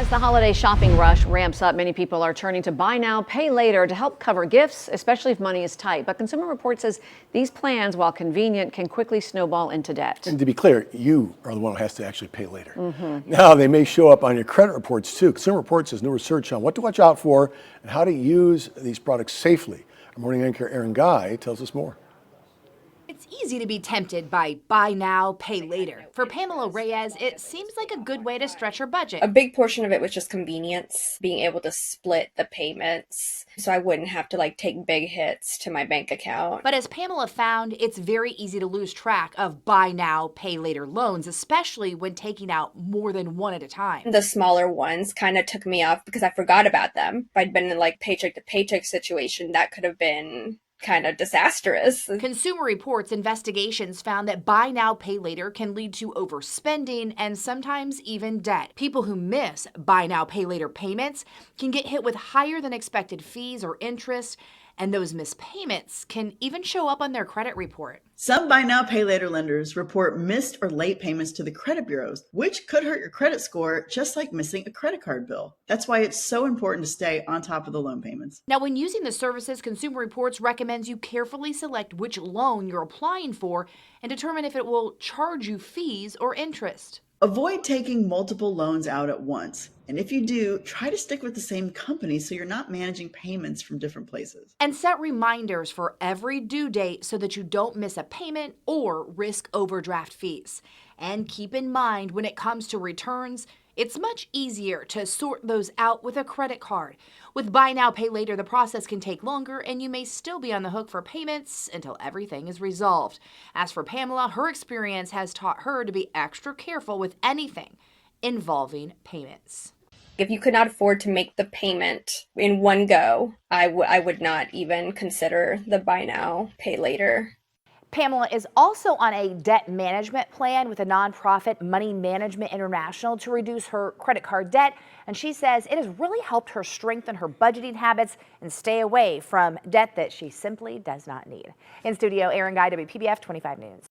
As the holiday shopping rush ramps up, many people are turning to buy now, pay later to help cover gifts, especially if money is tight. But Consumer Reports says these plans, while convenient, can quickly snowball into debt. And to be clear, you are the one who has to actually pay later. Now, they may show up on your credit reports too. Consumer Reports has new research on what to watch out for and how to use these products safely. Our morning anchor Aaron Guy tells us more. It's easy to be tempted by buy now, pay later. For Pamela Reyes, it seems like a good way to stretch her budget. A big portion of it was just convenience, being able to split the payments so I wouldn't have to take big hits to my bank account. But as Pamela found, it's very easy to lose track of buy now, pay later loans, especially when taking out more than one at a time. The smaller ones kind of took me off because I forgot about them. If I'd been in paycheck to paycheck situation, that could have been kind of disastrous. Consumer Reports investigations found that buy now, pay later can lead to overspending and sometimes even debt. People who miss buy now, pay later payments can get hit with higher than expected fees or interest, and those missed payments can even show up on their credit report. Some buy now, pay later lenders report missed or late payments to the credit bureaus, which could hurt your credit score, just like missing a credit card bill. That's why it's so important to stay on top of the loan payments. Now, when using the services, Consumer Reports recommends you carefully select which loan you're applying for and determine if it will charge you fees or interest. Avoid taking multiple loans out at once. And if you do, try to stick with the same company so you're not managing payments from different places. And set reminders for every due date so that you don't miss a payment or risk overdraft fees. And keep in mind, when it comes to returns, it's much easier to sort those out with a credit card. With buy now, pay later, the process can take longer and you may still be on the hook for payments until everything is resolved. As for Pamela, her experience has taught her to be extra careful with anything involving payments. If you could not afford to make the payment in one go, I would not even consider the buy now, pay later. Pamela is also on a debt management plan with a nonprofit, Money Management International, to reduce her credit card debt. And she says it has really helped her strengthen her budgeting habits and stay away from debt that she simply does not need. In studio, Aaron Guy, WPBF 25 News.